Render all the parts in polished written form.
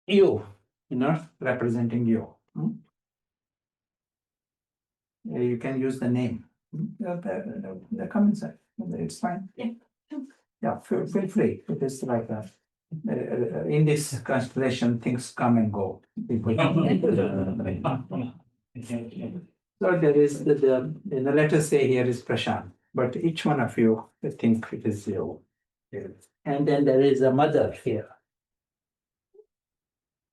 you, representing you. You can use the name. The come inside. It's fine. Yeah. Yeah, feel free. It is like that. In this constellation, things come and go. So there is let us say here is Prashant, but each one of you, I think it is you. And then there is a mother here.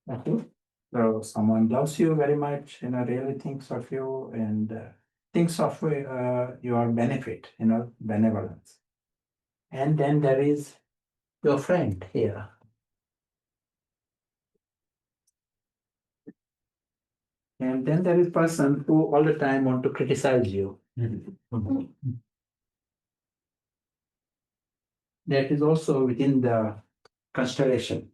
Okay. So someone loves you very much, really thinks of you and thinks of your benefit, benevolence. And then there is your friend here. And then there is person who all the time want to criticize you. That is also within the constellation.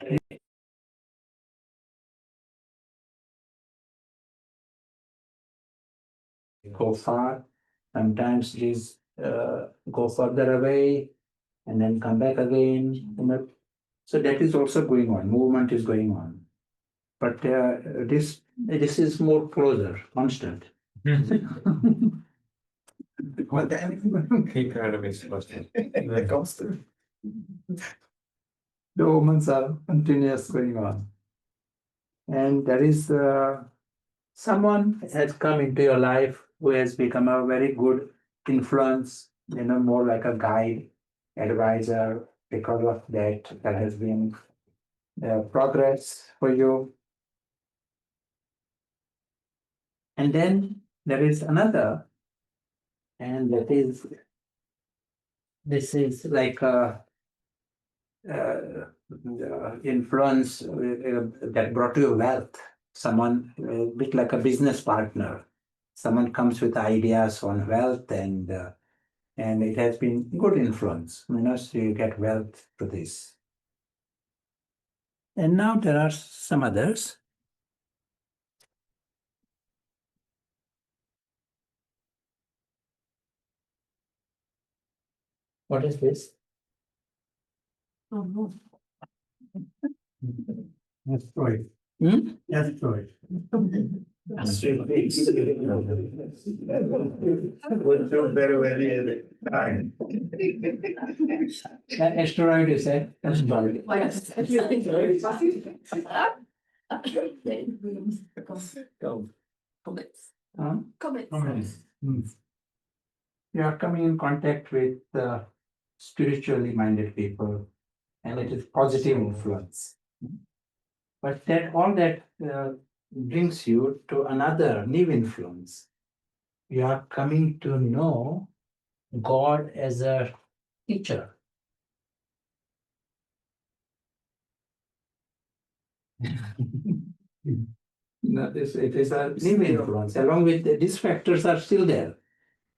Go far, sometimes these go further away and then come back again. So that is also going on, movement is going on. But this is more closer, constant. What keep out of his constant. The moments are continuous going on. And there is someone has come into your life who has become a very good influence, more like a guide, advisor. Because of that, there has been progress for you. And then there is another, and this is like a influence that brought you wealth. Someone a bit like a business partner. Someone comes with ideas on wealth, and it has been good influence. So you get wealth to this. And now there are some others. What is this? Oh, no. That's right. That's right. Would do very well in time. Asteroid is a asteroid. Comments. Comments. You are coming in contact with spiritually minded people, and it is positive influence. But all that brings you to another new influence. You are coming to know God as a teacher. It is a new influence. Along with these factors are still there.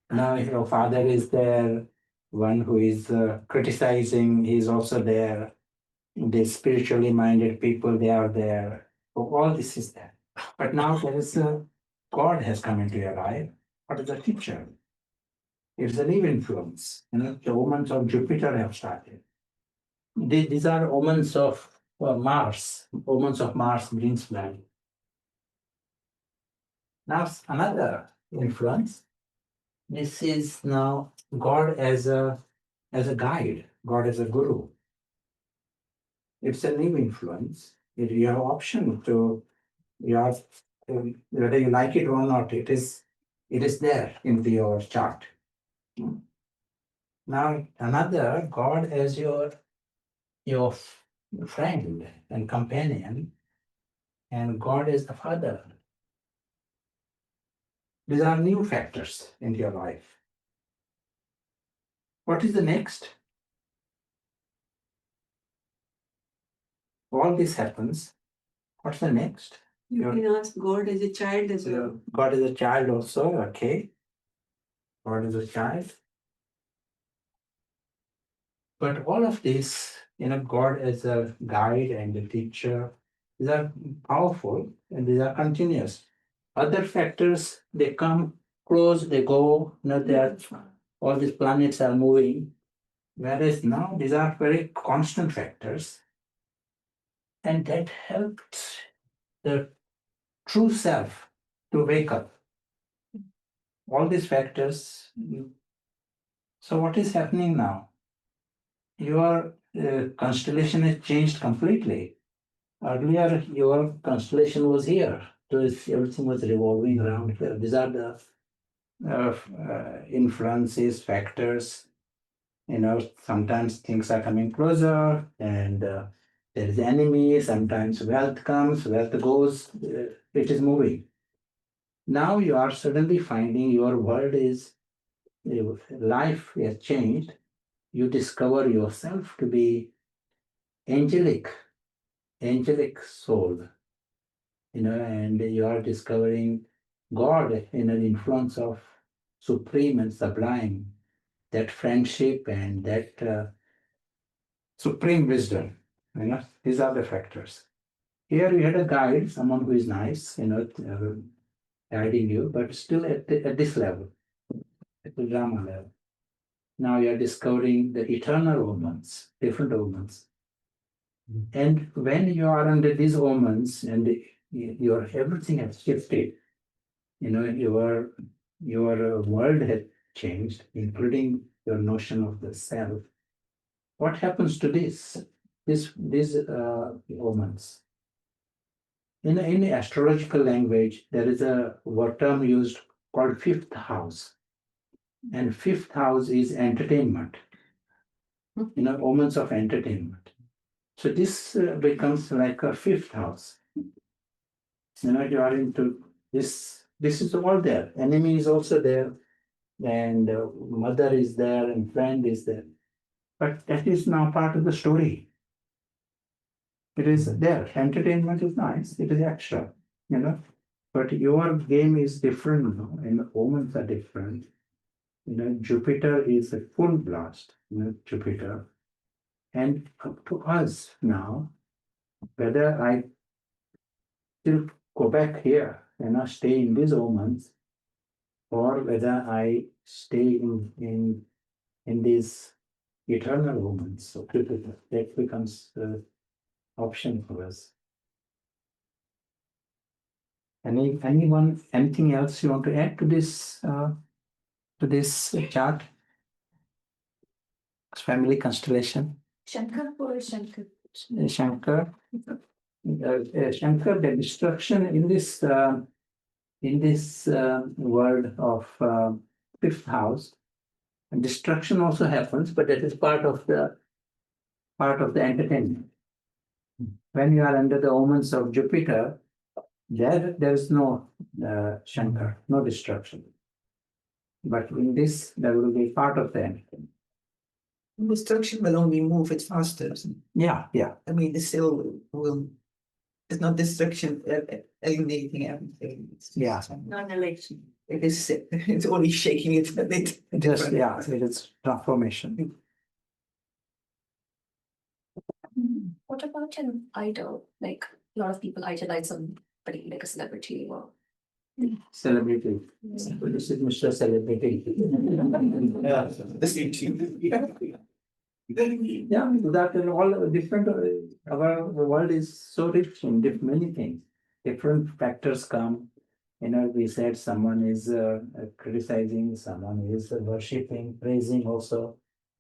Now your father is there, one who is criticizing, he is also there. The spiritually minded people, they are there. So all this is there. But now there is God has come into your life. What is the teacher? It's a new influence. The omens of Jupiter have started. These are omens of Mars. Omens of Mars brings value. Now another influence. This is now God as a guide, God as a guru. It's a new influence. You have option to, whether you like it or not, it is there in your chart. Now another God as your friend and companion, and God is the Father. These are new factors in your life. What is the next? All this happens. What's the next? You can ask God as a child as well. God is a child also, okay. God is a child. But all of this, God as a guide and a teacher, these are powerful and these are continuous. Other factors, they come close, they go, all these planets are moving. Whereas now these are very constant factors. And that helped the true self to wake up. All these factors. So what is happening now? Your constellation has changed completely. Earlier, your constellation was here. So everything was revolving around here. These are the influences, factors. Sometimes things are coming closer and there is enemy. Sometimes wealth comes, wealth goes. It is moving. Now you are suddenly finding your world is, life has changed. You discover yourself to be angelic soul, and you are discovering God in an influence of supreme and sublime, that friendship and that supreme wisdom. These are the factors. Here you had a guide, someone who is nice, guiding you, but still at this level, at the drama level. Now you are discovering the eternal omens, different omens. And when you are under these omens and your everything has shifted, your world has changed, including your notion of the self. What happens to these omens? In astrological language, there is a word term used called fifth house. And fifth house is entertainment, omens of entertainment. So this becomes like a fifth house. You are into this. This is all there. Enemy is also there, and mother is there, and friend is there. But that is now part of the story. It is there. Entertainment is nice. It is extra, But your game is different now, and omens are different. Jupiter is a full blast. Jupiter, and up to us now, whether I still go back here and stay in these omens, or whether I stay in these eternal omens. So that becomes the option for us. Anything else you want to add to this chart? Family constellation. Shankar or Shankar? Shankar. Shankar, the destruction in this world of fifth house, and destruction also happens, but that is part of the entertainment. When you are under the omens of Jupiter, there is no Shankar, no destruction. But in this, there will be part of the entertainment. Destruction will only move it faster. Yeah. I mean, it still will. It's not destruction eliminating everything. Yeah. Non-election. It is. It's only shaking it a bit. Just it is transformation. What about an idol? Like a lot of people idolize somebody, like a celebrity or Celebrity. This is Mr. Celebrity. Yeah, the same thing. Yeah, that is all different. Our world is so rich in many things. Different factors come. We said someone is criticizing, someone is worshipping, praising also,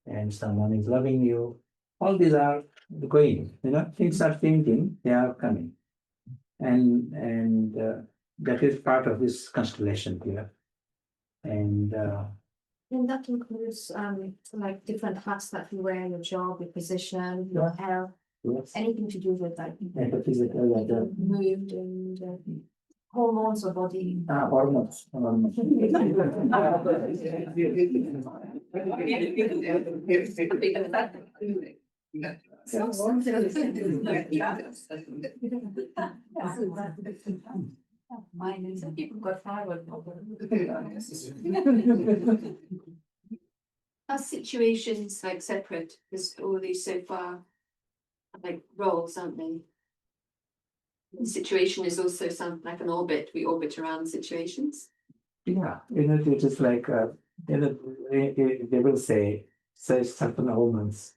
and someone is loving you. All these are going. Things are changing. They are coming, and that is part of this constellation here. And that includes like different hats that you wear, your job, your position, your health, yes, anything to do with that. metaphysical, Mood and hormones or body. hormones. Mine is people got thyroid problems. Are situations like separate? Because all these so far are like roles, aren't they? The situation is also something like an orbit. We orbit around situations. Yeah, it is like they will say certain omens.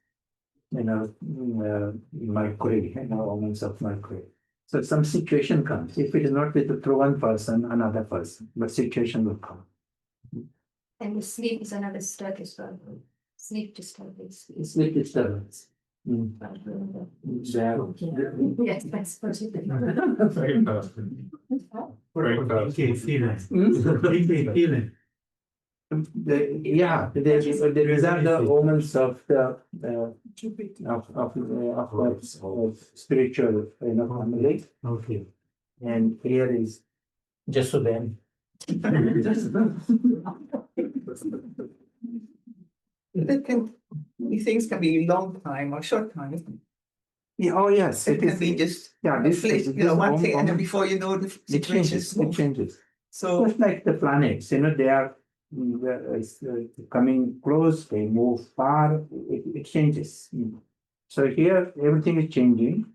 Mercury, hormones of Mercury. So some situation comes. If it is not through one person, another person, but situation will come. And the sleep is another step as well. Sleep disturbance. Sleep disturbance. Yes, that's perfect. Very fast. Very fast. Feeling. Yeah, these are the omens of the of spiritual family. Okay. And here is just so then. These things can be long time or short time, isn't it? Yeah, oh yes, It can be just one thing, and then before you know the it situation changes. is It moved. changes. So Just like the planets, they are coming close, they move far, it changes. So here everything is changing,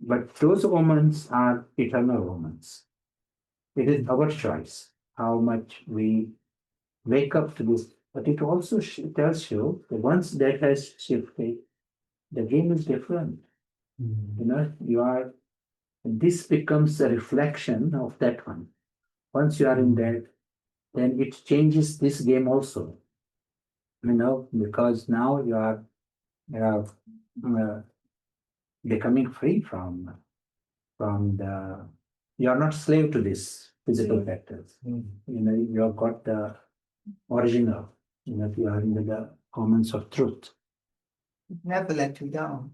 but those omens are eternal omens. It is our choice how much we wake up to this. But it also tells you that once that has shifted, the game is different. This becomes a reflection of that one. Once you are in that, then it changes this game also. Because now you are becoming free from the. You are not slave to this physical factors. You have got the original. You are in the comments of truth. never let you down,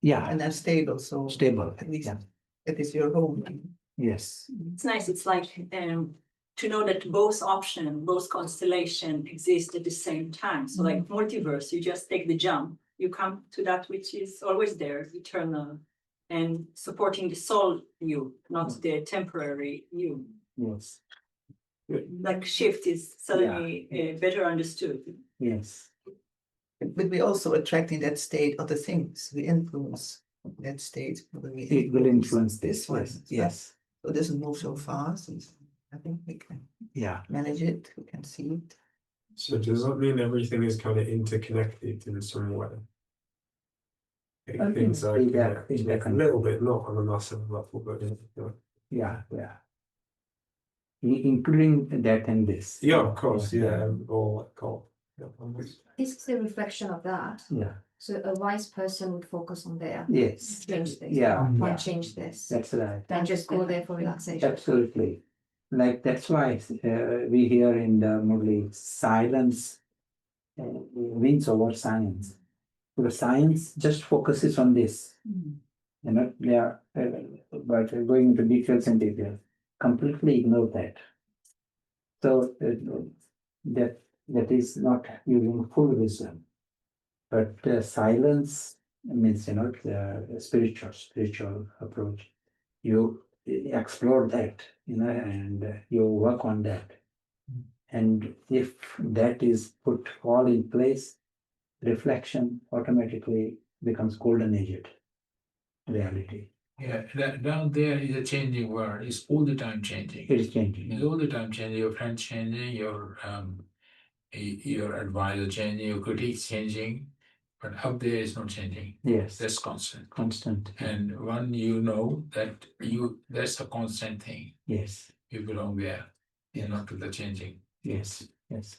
Yeah, and then stable. So stable. at least Yeah. it is your home. Yes. It's nice. It's like to know that both option, both constellation exist at the same time. So like multiverse, you just take the jump, you come to that which is always there, eternal, and supporting the soul you, not the temporary you. Yes. Like shift is suddenly better understood. Yes. But we also attract in that state other things. We influence that state. It will influence this. one. Yes. Yes. So it doesn't move so fast. I think we can Yeah. manage it. We can see it. So does that mean everything is kind of interconnected in some way? I think Things are they are connected a interconnected. little bit, not on a massive level, but Yeah. Including that and this. yeah, of course, yeah, all like all. Yeah, This is a reflection of that. Yeah. So a wise person would focus on there. Yes. Change this. Yeah. Can't change this. That's right. Then just go there for relaxation. Absolutely. Like that's why we hear in the Murli silence wins over science. Because science just focuses on this. Yeah, but going into details and details, completely ignore that. So that is not using full wisdom. But silence means the spiritual approach. You explore that, and you work on that. And if that is put all in place, reflection automatically becomes golden aged reality. Yeah, down there is a changing world. It's all the time changing. It is changing. It's all the time changing. Your friends changing, your advisor changing, your critics changing, but up there is not changing. Yes. That's constant. Constant. And when that that's a constant thing. Yes. You belong there. You're not to the changing. Yes. Yes.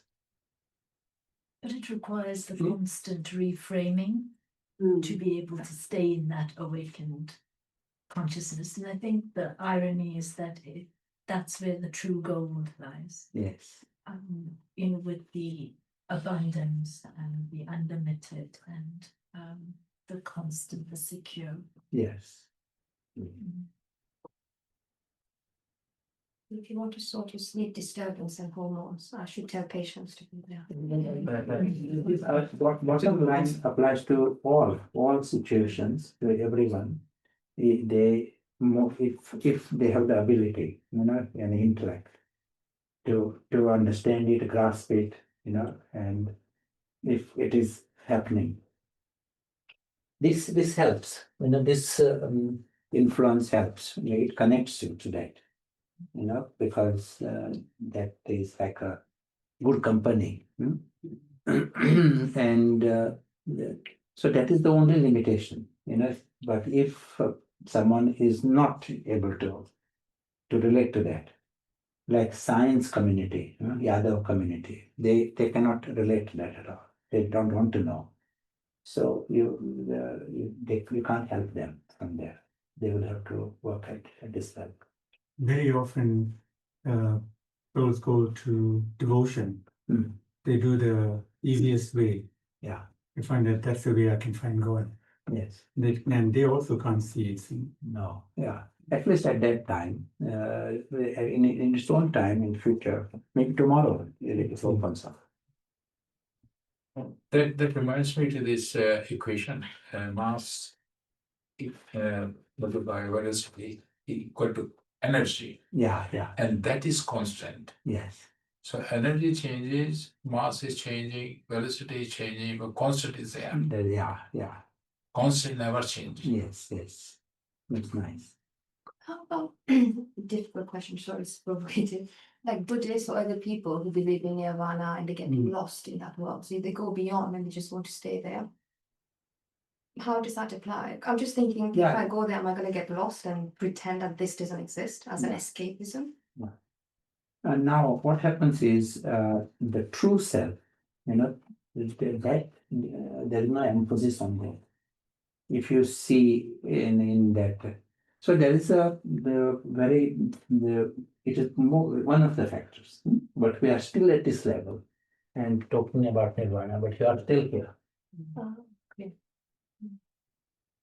But it requires the constant reframing to be able to stay in that awakened consciousness. And I think the irony is that that's where the true gold lies. Yes. With the abundance and the unlimited and the constant, the secure. Yes. If you want to sort your sleep disturbance and hormones, I should tell patients to do that. Bottom line applies to all situations, to everyone. They if they have the ability, and intellect to understand it, grasp it, and if it is happening, this helps. This influence helps. It connects you to that. Because that is like a good company. And So that is the only limitation, but if someone is not able to relate to that, like science community, Yadav community, they cannot relate to that at all. They don't want to know. So you can't help them from there. They will have to work at this level. Very often, those go to devotion. Mm. They do the easiest way. Yeah. I find that that's the way I can find God. Yes. And they also can't see it. No. Yeah. At least at that time, in its own time, in future, maybe tomorrow, it opens up. That reminds me to this equation, mass multiplied by velocity equal to energy, Yeah. Yeah. and that is constant. Yes. So energy changes, mass is changing, velocity is changing, but constant is there. Yeah. Yeah. Constant never changes. Yes. Yes. That's nice. How about difficult question, sorry, it's provocative. Like Buddhists or other people who believe in nirvana and they get lost in that world. So they go beyond and they just want to stay there. How does that apply? I'm just thinking, if Yeah. I go there, am I going to get lost and pretend that this doesn't exist as an escapism? And now what happens is the true self, that there is no emphasis on that. If you see in that, so there is it is more one of the factors, but we are still at this level and talking about nirvana, but you are still here. Okay.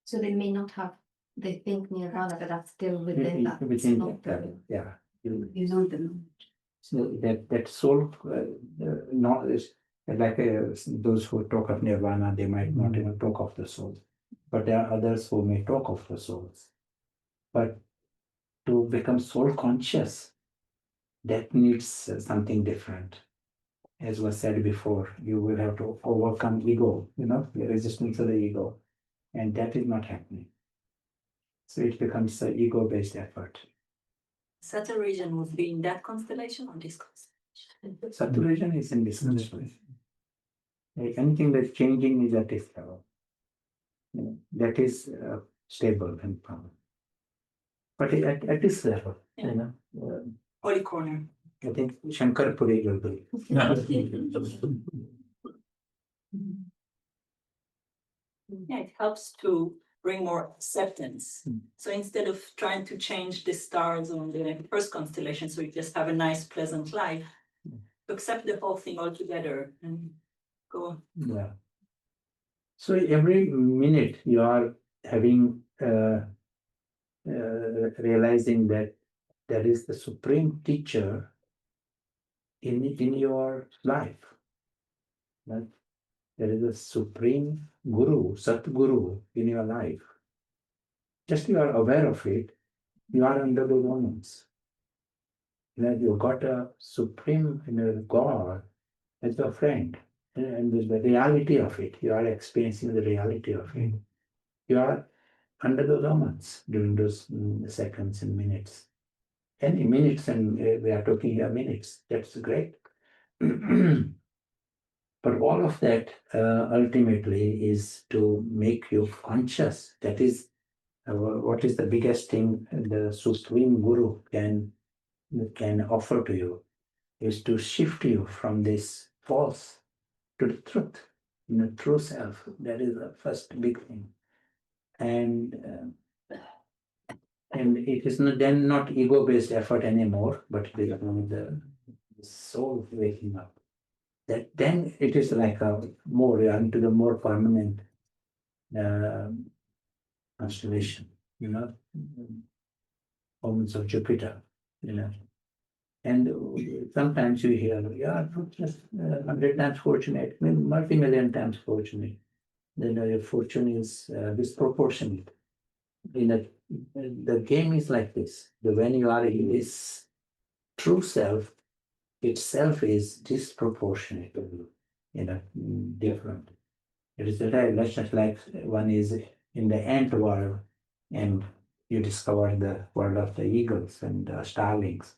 So they may not have, they think nirvana, but that's still within that. It's Within not that, the- yeah. You know them. So that soul, not is like those who talk of nirvana, they might not even talk of the soul, but there are others who may talk of the souls. But to become soul conscious, that needs something different. As was said before, you will have to overcome ego, the resistance of the ego, and that is not happening. So it becomes an ego-based effort. Subtle region would be in that constellation or this constellation? Saturation is in this constellation. Like anything that's changing is at this level. That is stable and firm. But at this level, Holy corner. I think Shankar Puri will be. Yeah, it helps to bring more acceptance. Mm. So instead of trying to change the stars on the first constellation, so you just have a nice, pleasant life, to accept the whole thing altogether and go on. Yeah. So every minute you are having realizing that there is the supreme teacher in your life. Right? There is a supreme guru, Satguru in your life. Just you are aware of it, you are under the moments. You got a supreme God as your friend, and the reality of it, you are experiencing the reality of it. You are under those moments during those seconds and minutes. Any minutes, and we are talking here minutes, that's great. But all of that ultimately is to make you conscious. That is what is the biggest thing the Supreme Guru can offer to you, is to shift you from this false to the truth, true self. That is the first big thing. And it is then not ego-based effort anymore, but the soul waking up. That then it is like a more into the more permanent constellation, moments of Jupiter, And sometimes you hear, yeah, just 100 times fortunate, maybe multi-million times fortunate. Then your fortune is disproportionate. The game is like this. When you are in this true self, itself is disproportionate, different. It is that's just like one is in the ant world and you discover the world of the eagles and starlings.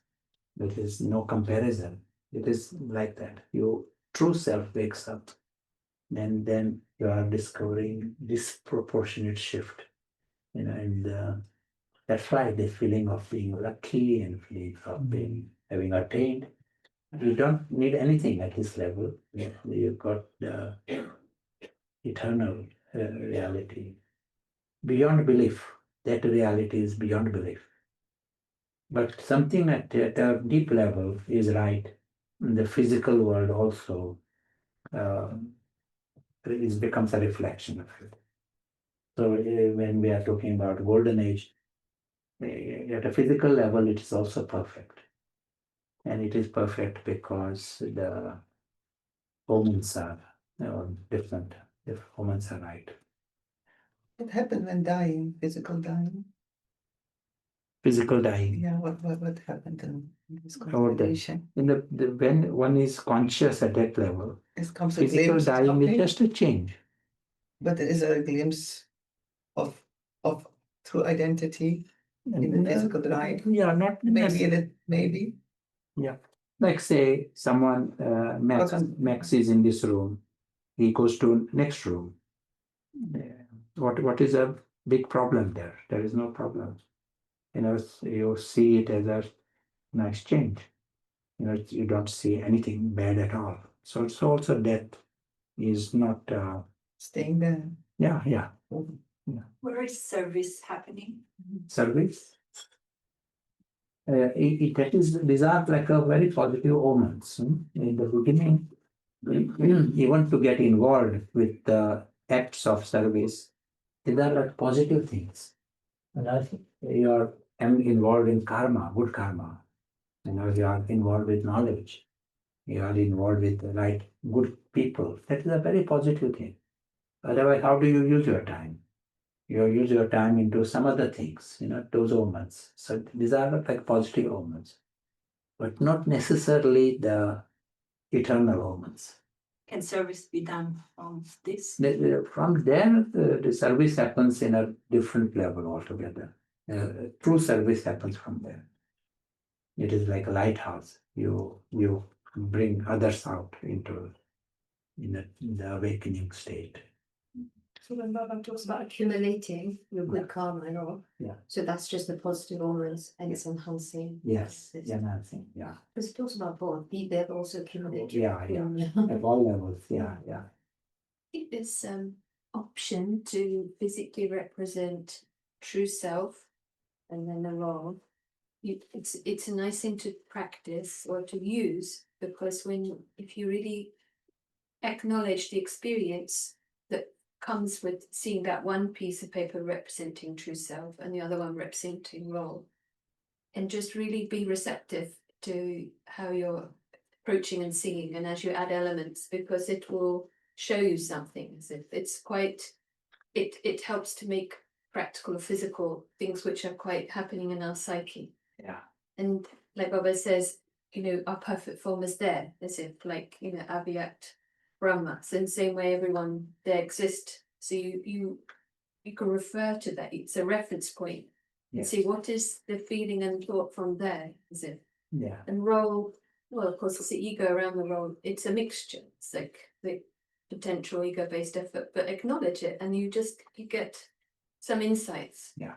There is no comparison. It is like that. Your true self wakes up, and then you are discovering disproportionate shift. And that's why the feeling of being lucky and feeling of being having attained. You don't need anything at this level. You've got the eternal reality beyond belief. That reality is beyond belief. But something at a deep level is right. The physical world also becomes a reflection of it. So when we are talking about golden age, at a physical level, it is also perfect. And it is perfect because the omens are different. The omens are right. What happened when dying, physical dying? Physical dying. Yeah, what happened in this Or the- constellation? In when one is conscious at that level, It comes a physical glimpse, dying is okay, just a change. but is there a glimpse of true identity in the physical dying? Yeah, not Maybe. Yeah. Like say someone Max is in this room, he goes to next room. What is a big problem there? There is no problem. You see it as a nice change. You don't see anything bad at all. So it's also death is not Staying there. yeah. Where is service happening? Service. These are like a very positive omens. In the beginning, even to get involved with the acts of service, these are like positive things. And I think you are involved in karma, good karma. You are involved with knowledge. You are involved with the right, good people. That is a very positive thing. Otherwise, how do you use your time? You use your time into some other things, those omens. So these are like positive omens, but not necessarily the eternal omens. Can service be done from this? From there, the service happens in a different level altogether. True service happens from there. It is like a lighthouse. You bring others out into in the awakening state. So when Baba talks about accumulating your good karma and all, Yeah. so that's just the positive omens and it's enhancing. Yes, this. enhancing. Yeah, Because it talks about both, they've also accumulated. yeah. At all levels. Yeah. I think this option to physically represent true self and then the role, it's a nice thing to practice or to use, because if you really acknowledge the experience that comes with seeing that one piece of paper representing true self and the other one representing role, and just really be receptive to how you're approaching and seeing, and as you add elements, because it will show you something. As if it's quite, it helps to make practical or physical things which are quite happening in our psyche. Yeah. And like Baba says, our perfect form is there, as if like Avyakt Brahma. So in the same way everyone there exists. So you can refer to that. It's a reference point. And Yes. see what is the feeling and thought from there, is it? Yeah. And role, well, of course, it's the ego around the role. It's a mixture. It's like the potential ego-based effort, but acknowledge it, and you get some insights. Yeah.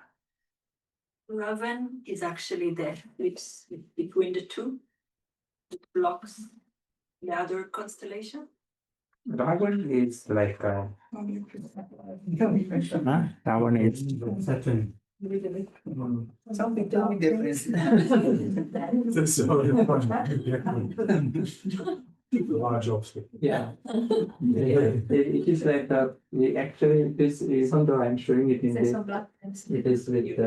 Raven is actually there. It's between the two. It blocks the other constellation. Ravan is like Ravan is Saturn. Something totally different. That's so large obstacle. Yeah. It is like actually this even though I'm showing it in There's this, some black things. it is with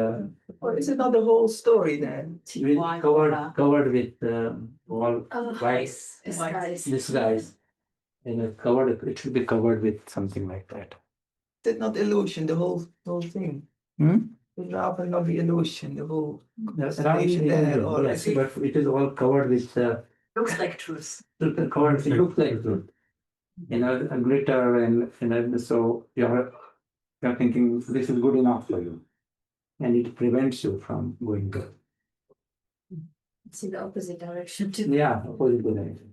Or is it not the whole story then? covered with all white Disguise. covered. It should be covered with something like that. Is it not illusion, the whole thing? Is rather not the illusion, the whole constellation there, or Yes, is it? but it is all covered with Looks like truth. covered. It looks like truth. A glitter and so you're thinking this is good enough for you, and it prevents you from going good. It's in the opposite direction too. Yeah, opposite direction.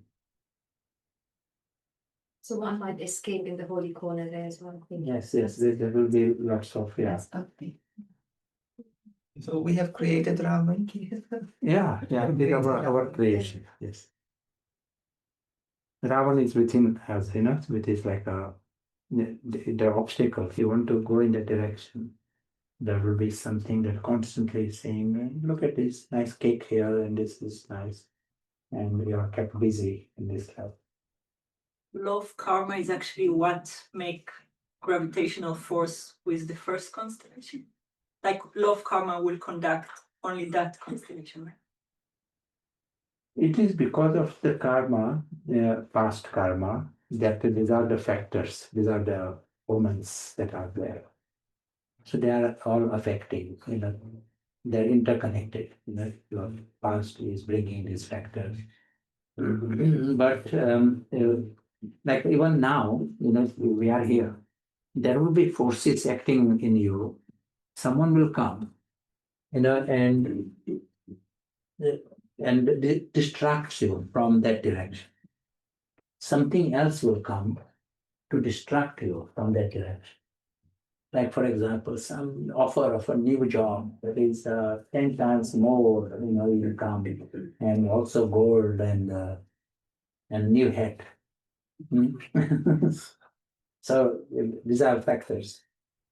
So one might escape in the holy corner there as well. I think. Yes, there will be lots of, yeah. That's okay. So we have created Raman. Yeah, with our creation, yes. Ravan is within us, which is like the obstacle. If you want to go in that direction, there will be something that constantly is saying, look at this nice cake here, and this is nice. And you are kept busy in this life. Law of karma is actually what make gravitational force with the first constellation. Like law of karma will conduct only that constellation, right? It is because of the karma, past karma, that these are the factors, these are the omens that are there. So they are all affecting, they're interconnected. Your past is bringing these factors. But like even now, we are here. There will be forces acting in you. Someone will come, and distracts you from that direction. Something else will come to distract you from that direction. Like, for example, some offer of a new job that is 10 times more, you come, and also gold and new hat. So these are factors.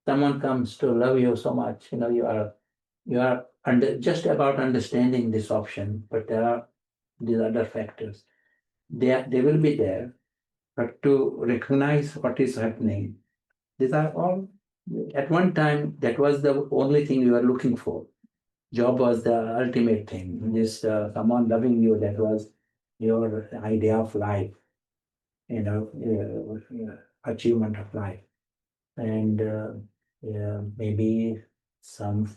Someone comes to love you so much, you are just about understanding this option, but there are these other factors. They will be there, but to recognize what is happening, these are all, at one time, that was the only thing you were looking for. Job was the ultimate thing. This someone loving you, that was your idea of life, achievement of life. And maybe some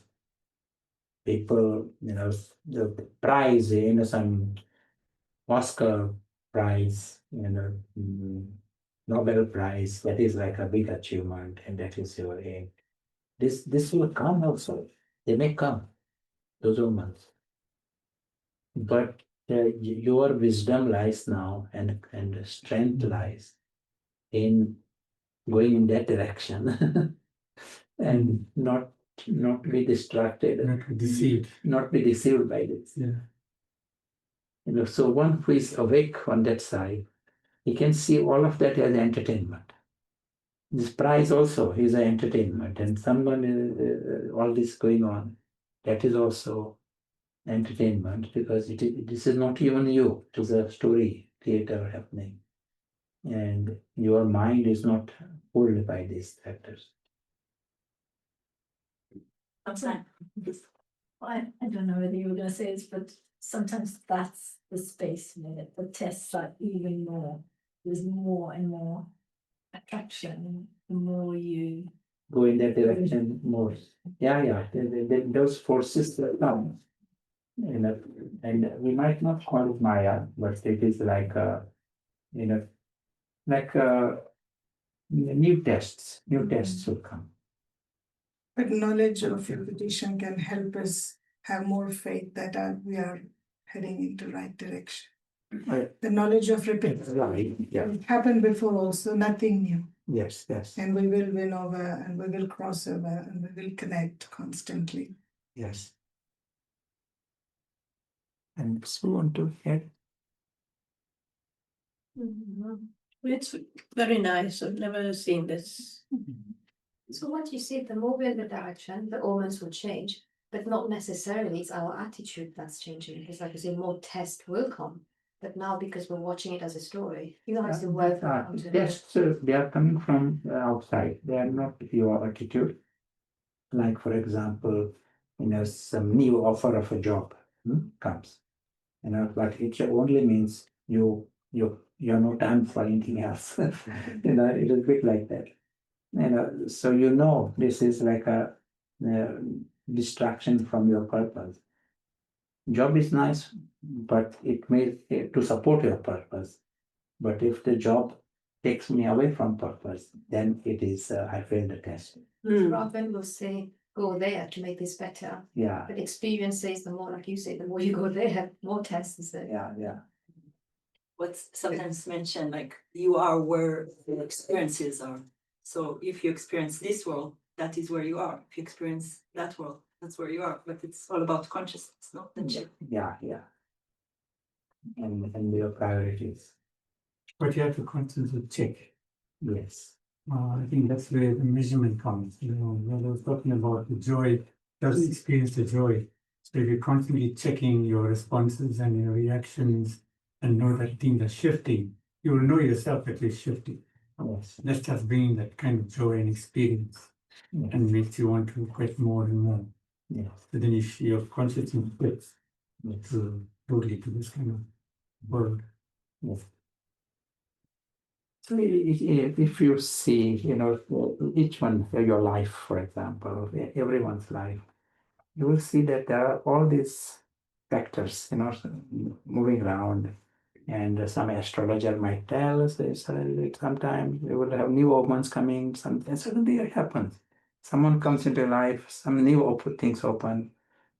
people, the prize, some Oscar prize, Nobel Prize, that is like a big achievement, and that is your aim. This will come also. They may come, those moments. But your wisdom lies now, and strength lies in going in that direction, and not be distracted, not be deceived by this. Yeah. So one who is awake on that side, he can see all of that as entertainment. This prize also is an entertainment, and someone all this going on, that is also entertainment, because this is not even you. It is a story theater happening, and your mind is not pulled by these factors. Outside. I don't know whether you were going to say this, but sometimes that's the space where the tests are even more. There's more and more attraction. The more you Go in that direction more. Yeah. Those forces will come. And we might not call it Maya, but it is like new tests will come. But knowledge of repetition can help us have more faith that we are heading into right direction. The knowledge of repetition. Right. Yeah. It happened before also, nothing new. Yes. And we will win over, and we will cross over, and we will connect constantly. Yes. And so want to add? It's very nice. I've never seen this. So what you see, the more we're in the direction, the omens will change, but not necessarily it's our attitude that's changing. Because like I say, more tests will come. But now because we're watching it as a story, you guys the work Tests, they are coming from outside. They are not your attitude. Like, for example, some new offer of a job comes. But it only means you have no time for anything else. It is a bit like that. So this is like a distraction from your purpose. Job is nice, but it may to support your purpose. But if the job takes me away from purpose, then it is I failed the test. Robin will say, go there to make this better. Yeah. But experience says the more, like you say, the more you go there, more tests is there. Yeah. what's sometimes mentioned, like you are where the experiences are. So if you experience this world, that is where you are. If you experience that world, that's where you are. But it's all about consciousness, not the check. Yeah, yeah. And your priorities. But you have to constantly check. Yes. I think that's where the measurement comes. When I was talking about the joy, just experience the joy. So if you're constantly checking your responses and your reactions and know that things are shifting, you will know yourself that you're shifting. Yes. That's just bringing that kind of joy and experience Yes. and makes you want to quit more and more. Yes. So then if your consciousness fits Yes. to totally to this kind of world. Yes. So if you see, each one, your life, for example, everyone's life, you will see that there are all these factors, moving around. And some astrologer might tell us that sometimes we will have new omens coming, and suddenly it happens. Someone comes into life, some new things open,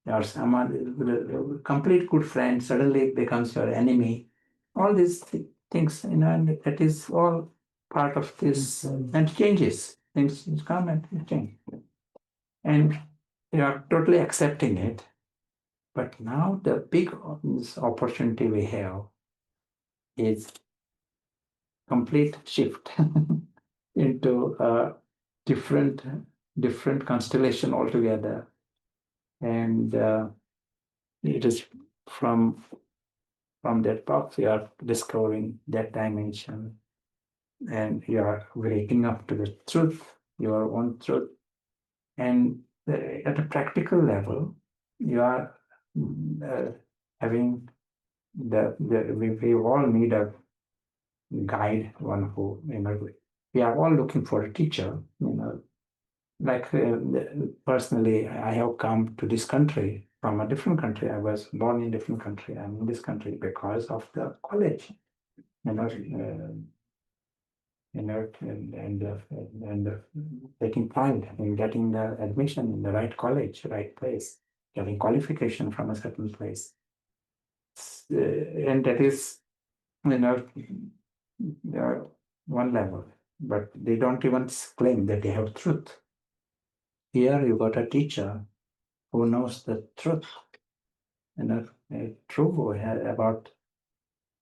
or someone, a complete good friend, suddenly becomes your enemy. All these things, and that is all part of this, and changes. Things come and change. And you are totally accepting it. But now the big opportunity we have is complete shift into a different constellation altogether. And it is from that box you are discovering that dimension, and you are waking up to the truth, your own truth. And at a practical level, you are having we all need a guide, one who, we are all looking for a teacher, like personally, I have come to this country from a different country. I was born in a different country. I'm in this country because of the college, and taking pride in getting the admission in the right college, right place, getting qualification from a certain place. And that is, one level, but they don't even claim that they have truth. Here you got a teacher who knows the truth, true about.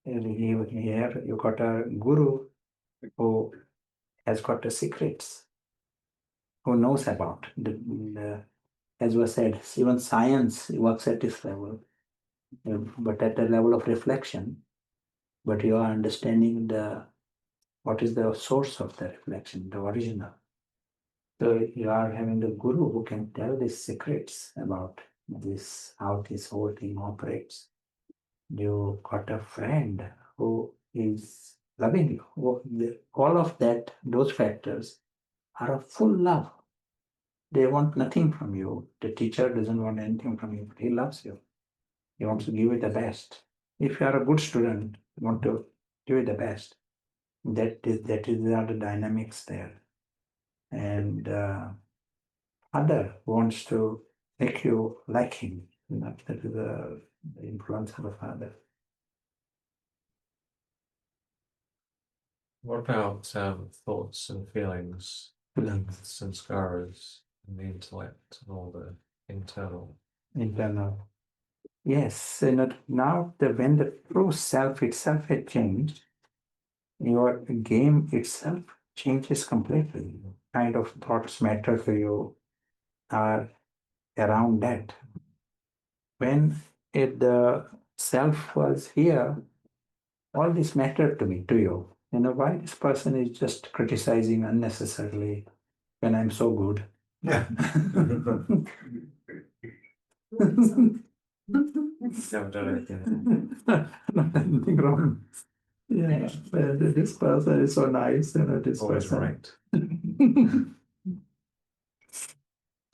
Here you got a guru who has got the secrets, who knows about as was said, even science works at this level, but at the level of reflection. But you are understanding what is the source of the reflection, the original. So you are having the guru who can tell these secrets about this, how this whole thing operates. You got a friend who is loving you. All of that, those factors are a full love. They want nothing from you. The teacher doesn't want anything from you. He loves you. He wants to give you the best. If you are a good student, you want to give it the best. That is the dynamics there. And other wants to make you like him. That is the influence of the father. What about thoughts and feelings, samskaras, and the intellect, and all the internal? Yes, now when the true self itself had changed, your game itself changes completely. Kind of thoughts matter to you are around that. When the self was here, all this mattered to you. Why this person is just criticizing unnecessarily when I'm so good. Yeah. Never done anything. Not anything wrong. Yeah, this person is so nice, this Always person. right.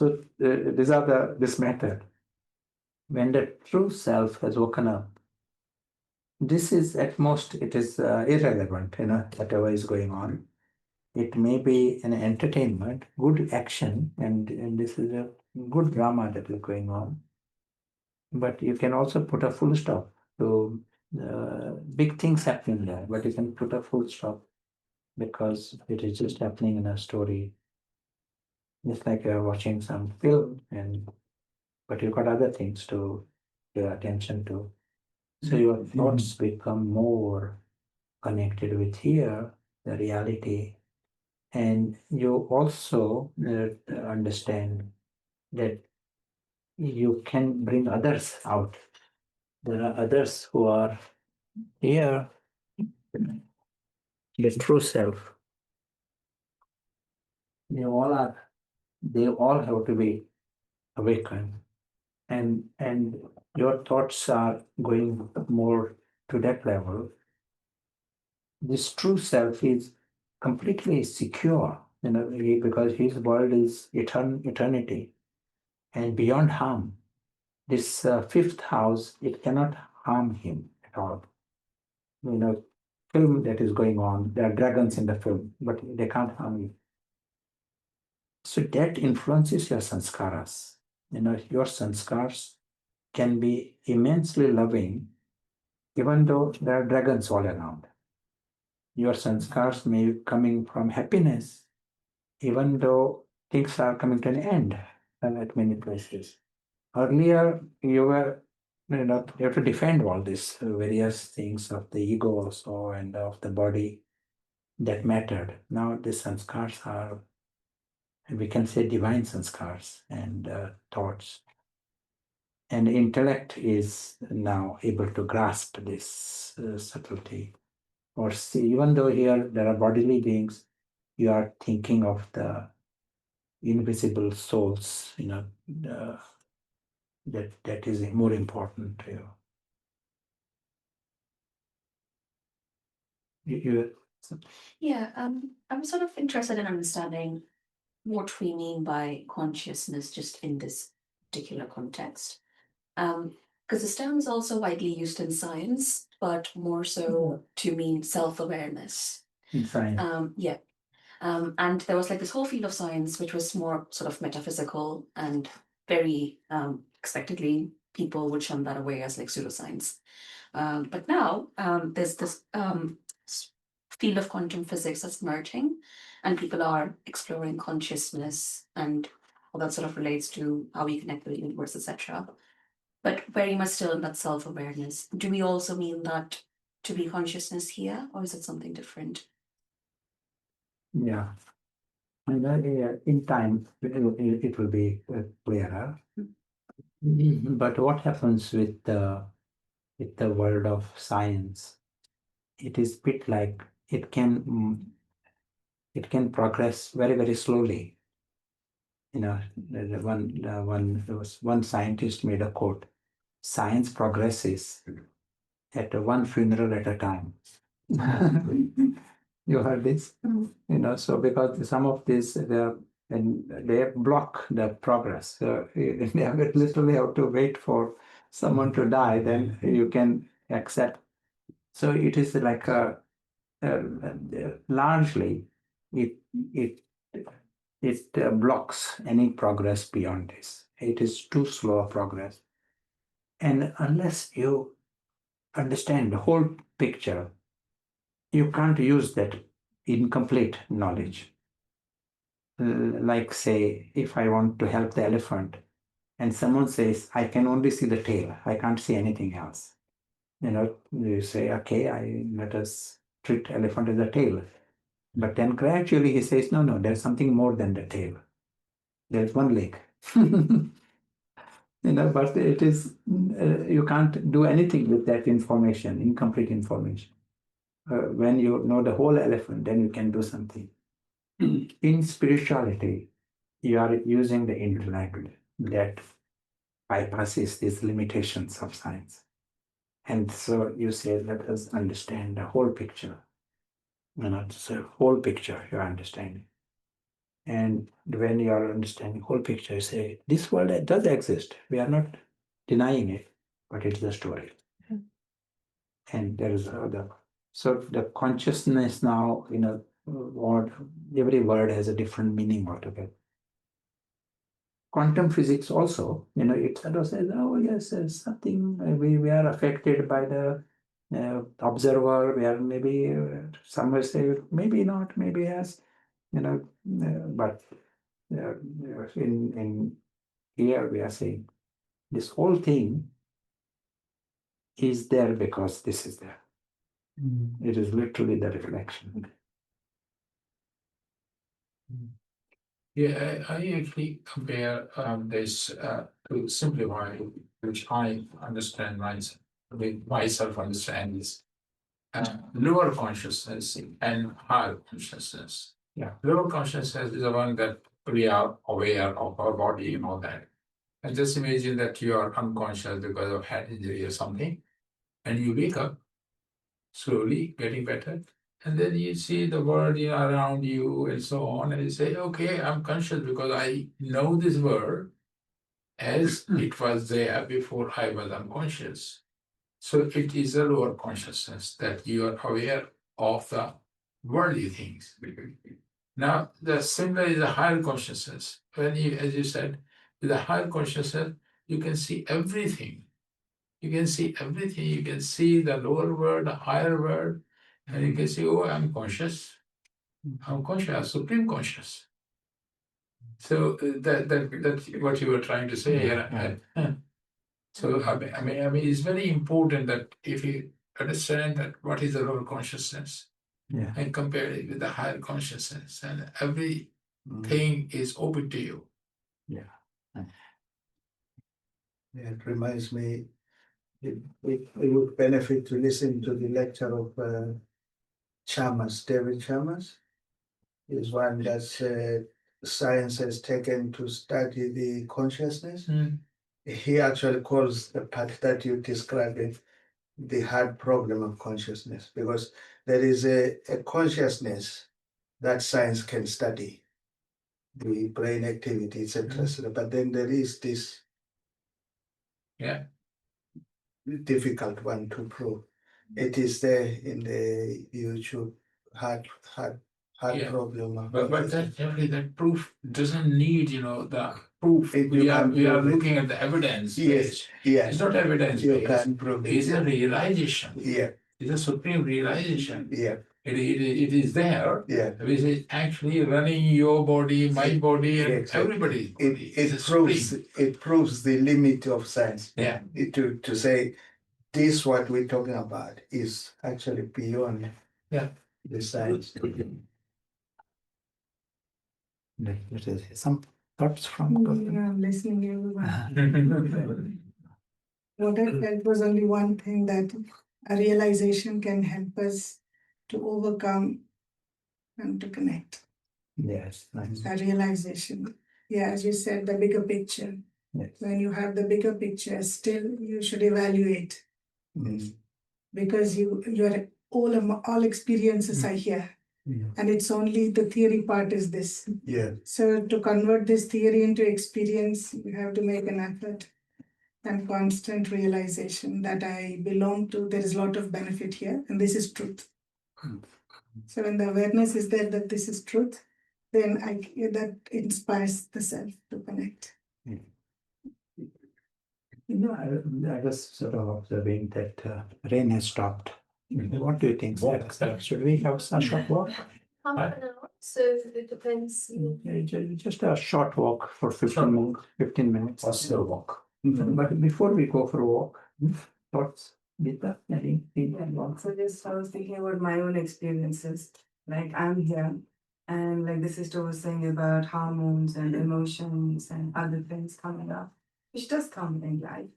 So these are this method. When the true self has woken up, this is at most, it is irrelevant, whatever is going on. It may be an entertainment, good action, and this is a good drama that is going on. But you can also put a full stop to big things happening there, but you can put a full stop because it is just happening in a story. It's like you're watching some film, but you've got other things to pay attention to. So your thoughts become more connected with here, the reality, and you also understand that you can bring others out. There are others who are here, the true self. They all are. They all have to be awakened, and your thoughts are going more to that level. This true self is completely secure, because his world is eternity and beyond harm. This fifth house, it cannot harm him at all. Film that is going on, there are dragons in the film, but they can't harm you. So that influences your sanskaras. Your sanskars can be immensely loving, even though there are dragons all around. Your sanskars may be coming from happiness, even though things are coming to an end at many places. Earlier, you have to defend all these various things of the ego also and of the body that mattered. Now the sanskars are, we can say, divine sanskars and thoughts. And intellect is now able to grasp this subtlety. Or see, even though here there are bodily beings, you are thinking of the invisible souls, that is more important to you. Yeah, I'm sort of interested in understanding what we mean by consciousness just in this particular context. Because this term is also widely used in science, but more so to mean self-awareness. In science. Yeah. And there was like this whole field of science which was more sort of metaphysical, and very expectedly people would shun that away as like pseudoscience. But now there's this field of quantum physics that's emerging, and people are exploring consciousness and how that sort of relates to how we connect with the universe, etc. But very much still in that self-awareness. Do we also mean that to be consciousness here, or is it something different? Yeah. In time, it will be clearer. But what happens with the world of science? It is bit like it can progress very, very slowly. One scientist made a quote: "Science progresses at one funeral at a time." You heard this? So because some of this, they block the progress. So they literally have to wait for someone to die, then you can accept. So it is like largely it blocks any progress beyond this. It is too slow a progress. And unless you understand the whole picture, you can't use that incomplete knowledge. Like say, if I want to help the elephant and someone says, I can only see the tail, I can't see anything else. You say, okay, let us treat elephant as a tail. But then gradually he says, no, there's something more than the tail. There's one leg. But it is, you can't do anything with that information, incomplete information. When you know the whole elephant, then you can do something. In spirituality, you are using the intellect that bypasses these limitations of science. And so you say, let us understand the whole picture. It's a whole picture you're understanding. And when you are understanding the whole picture, you say, this world does exist. We are not denying it, but it's the story. And there is other. So the consciousness now, every word has a different meaning altogether. Quantum physics also, it sort of says, oh yes, there's something, we are affected by the observer, where maybe some will say maybe not, maybe yes, but in here we are saying this whole thing is there because this is there. It is literally the reflection. Yeah, I actually compare this to simplify, which I understand myself understand is lower consciousness and higher consciousness. Yeah. Lower consciousness is the one that we are aware of our body and all that. And just imagine that you are unconscious because of head injury or something, and you wake up slowly, getting better, and then you see the world around you and so on, and you say, okay, I'm conscious because I know this world as it was there before I was unconscious. So it is a lower consciousness that you are aware of the worldly things. Now, the similar is a higher consciousness. When you, as you said, with a higher consciousness, you can see everything. You can see everything. You can see the lower world, the higher world, and you can see, oh, I'm conscious. I'm conscious, supreme conscious. So that's what you were trying to say. So I mean, it's very important that if you understand that what is the lower consciousness, and compare it with the higher consciousness, and everything is open to you. Yeah. It reminds me, it would benefit to listen to the lecture of Chalmers, David Chalmers. Is one that science has taken to study the consciousness. He actually calls the part that you described it the hard problem of consciousness, because there is a consciousness that science can study, the brain activity, etc. But then there is this difficult one to prove. It is there in the YouTube hard problem. But that proof doesn't need, the proof. We are looking at the evidence. Yes, It's not evidence you based. can prove it. It's a realization. Yeah. It's a supreme realization. Yeah. It is there. Yeah. Which is actually running your body, my body, and everybody's body. It proves the limit of science. Yeah. To say this what we're talking about is actually beyond the science. Some thoughts from I'm listening everyone. What I felt was only one thing, that a realization can help us to overcome and to connect. Yes, nice. A realization. Yeah, as you said, the bigger picture. Yes. When you have the bigger picture, still you should evaluate. Because your all experiences are here. And it's only the theory part is this. Yeah. So to convert this theory into experience, you have to make an effort and constant realization that I belong to, there is a lot of benefit here, and this is truth. So when the awareness is there that this is truth, then that inspires the self to connect. I was sort of observing that rain has stopped. What do you think? Should we have a short walk? Half an hour, so it depends. Just a short walk for 15 minutes. A slow walk. But before we go for a walk, thoughts, Gita? So just I was thinking about my own experiences. Like I'm here, and like the sister was saying about hormones and emotions and other things coming up, which does come in life.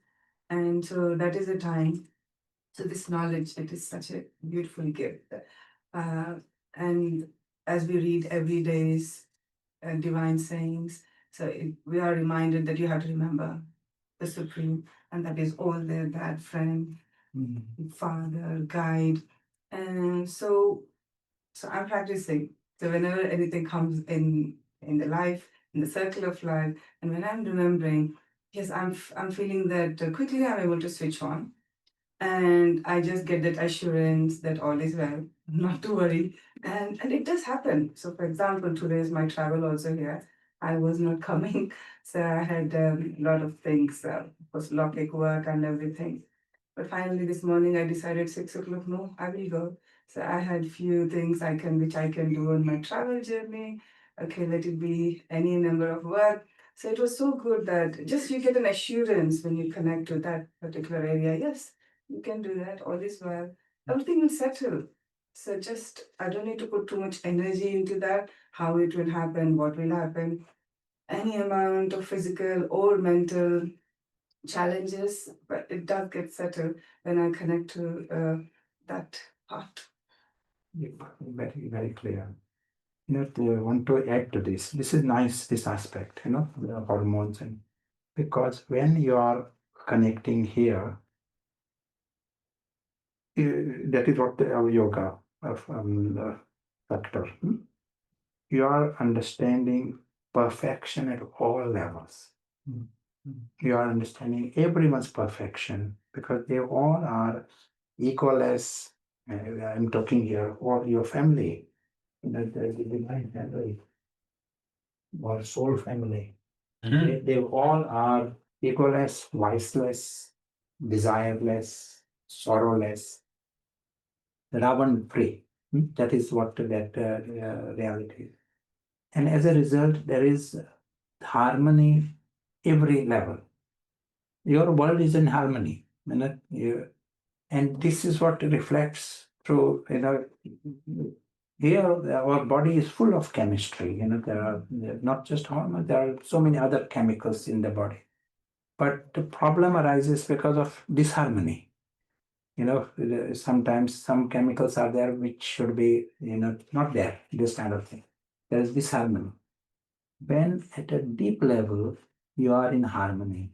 And so that is a time. So this knowledge, it is such a beautiful gift. And as we read every day's divine sayings, so we are reminded that you have to remember the Supreme, and that is all their bad friend, father, guide. And so I'm practicing. So whenever anything comes in the life, in the circle of life, and when I'm remembering, yes, I'm feeling that quickly I'm able to switch on. And I just get that assurance that all is well, not to worry. And it does happen. So for example, today is my travel also here. I was not coming. So I had a lot of things, was logic work and everything. But finally this morning I decided 6 o'clock, no, I will go. So I had few things which I can do on my travel journey. Okay, let it be any number of work. So it was so good that just you get an assurance when you connect to that particular area. Yes, you can do that, all is well. Everything will settle. So just, I don't need to put too much energy into that, how it will happen, what will happen. Any amount of physical or mental challenges, but it does get settled when I connect to that part. Very, very clear. I want to add to this. This is nice, this aspect, the hormones, and because when you are connecting here, that is what our yoga of the factor. You are understanding perfection at all levels. You are understanding everyone's perfection because they all are equal as I'm talking here, or your family, the divine family or soul family. They all are equal as viceless, desireless, sorrowless, Ravan free. That is what that reality is. And as a result, there is harmony every level. Your world is in harmony. And this is what reflects through, here our body is full of chemistry. There are not just hormones, there are so many other chemicals in the body. But the problem arises because of disharmony. Sometimes some chemicals are there which should be, not there, this kind of thing. There is disharmony. When at a deep level, you are in harmony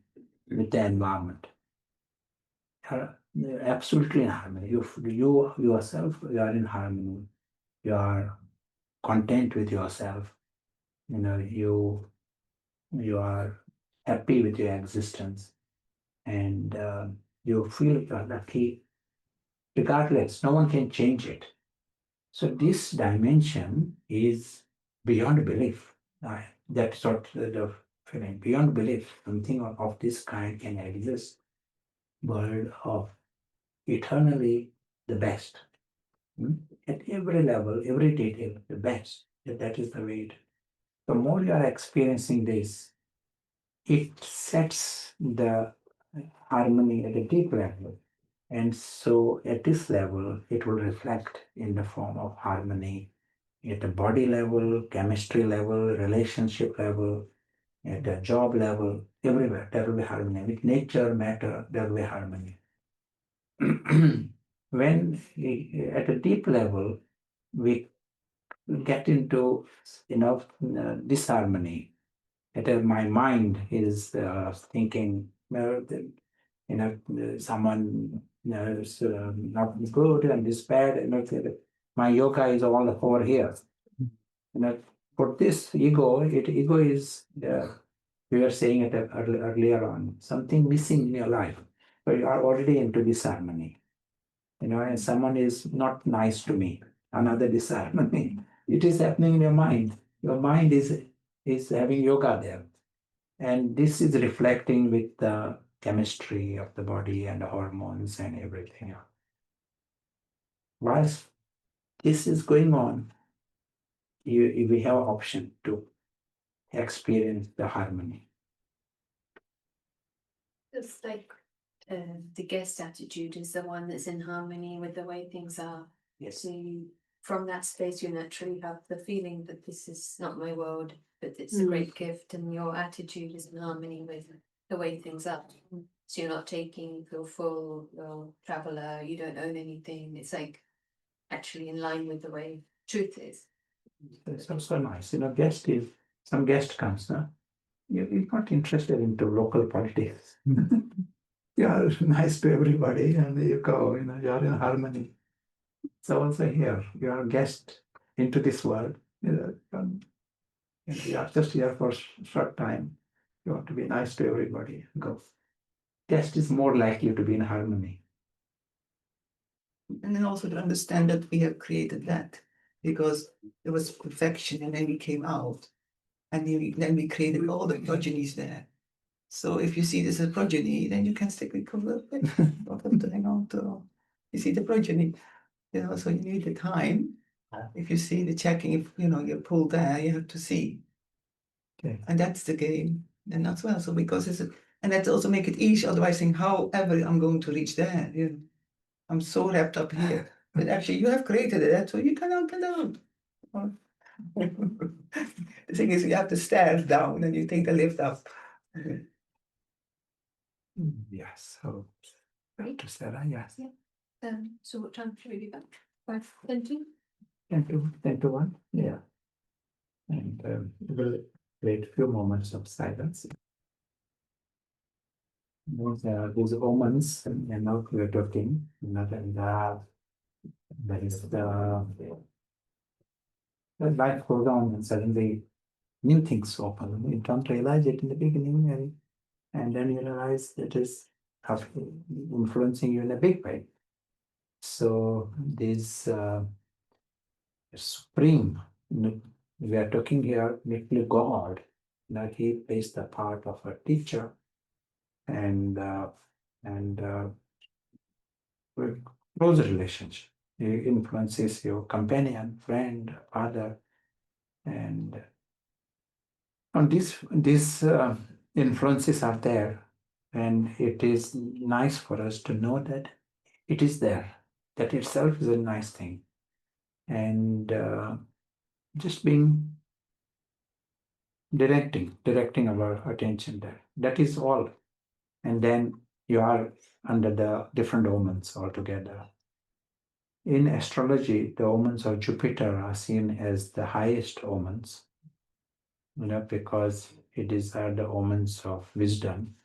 with the environment. You're absolutely in harmony. You yourself, you are in harmony. You are content with yourself. You are happy with your existence, and you feel you are lucky. Regardless, no one can change it. So this dimension is beyond belief. That's what the feeling. Beyond belief, something of this kind can exist. World of eternally the best. At every level, every detail, the best. That is the way it. The more you are experiencing this, it sets the harmony at a deep level. And so at this level, it will reflect in the form of harmony at a body level, chemistry level, relationship level, at a job level, everywhere, there will be harmony. With nature, matter, there will be harmony. When at a deep level, we get into disharmony. My mind is thinking, someone is not good and is bad. My yoga is all over here. For this ego, ego is, we were saying it earlier on, something missing in your life. But you are already into disharmony. And someone is not nice to me, another disharmony. It is happening in your mind. Your mind is having yoga there. And this is reflecting with the chemistry of the body and the hormones and everything. Whilst this is going on, we have option to experience the harmony. It's like the guest attitude is the one that's in harmony with the way things are. Yes. So from that space, you naturally have the feeling that this is not my world, but it's a great gift, and your attitude is in harmony with the way things are. So you're not taking, feel full, you're a traveler, you don't own anything. It's like actually in line with the way truth is. It's also nice. Some guest comes, no? You're not interested into local politics. You are nice to everybody and you go, you are in harmony. So also here, you are a guest into this world. You are just here for a short time. You want to be nice to everybody. Go. Guest is more likely to be in harmony. And then also to understand that we have created that because there was perfection and then we came out and then we created all the progenies there. So if you see this as progeny, then you can stick with cover. Not have to hang on to. You see the progeny, so you need the time. If you see the checking, if you pull there, you have to see. Okay. And that's the game. And that's well. So because and that also make it easy. Otherwise, saying however I'm going to reach there. I'm so wrapped up here. But actually, you have created it, so you can open down. The thing is, you have the stairs down, and you take the lift up. Yes. So, Right. to Sarah, yes. So what time should we be back? 5:20? 10 to 1. Yeah. And we'll wait a few moments of silence. Those omens, now we're talking, and there is the life goes on, and suddenly new things open. You don't realize it in the beginning, and then you realize it is influencing you in a big way. So this supreme, we are talking here literally God, that he plays the part of a teacher and close relationship. He influences your companion, friend, father, and these influences are there, and it is nice for us to know that it is there. That itself is a nice thing, and just being directing our attention there. That is all, and then you are under the different omens altogether. In astrology, the omens of Jupiter are seen as the highest omens, because it is the omens of wisdom,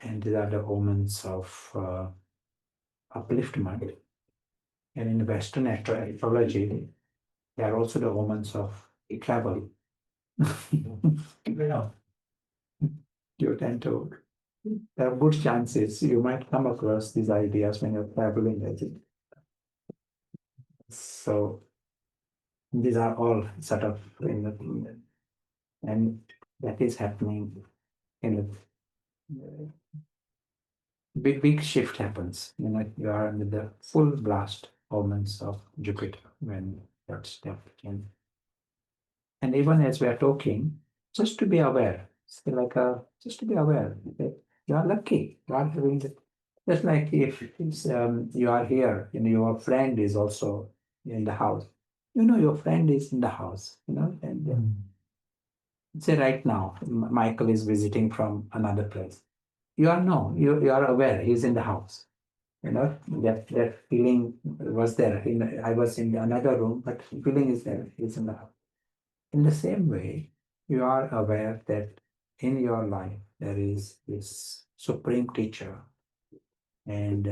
and these are the omens of upliftment. And in Western astrology, they are also the omens of travel. You tend to, there are good chances you might come across these ideas when you're traveling, I think. So these are all sort of and that is happening in a big shift happens. You are under the full blast omens of Jupiter when that's stepped in. And even as we are talking, just to be aware, just to be aware that you are lucky. You are having the, just like if you are here, your friend is also in the house. Your friend is in the house. And say right now, Michael is visiting from another place. You are aware he's in the house. That feeling was there. I was in another room, but feeling is there. He's in the house. In the same way, you are aware that in your life there is this supreme teacher, and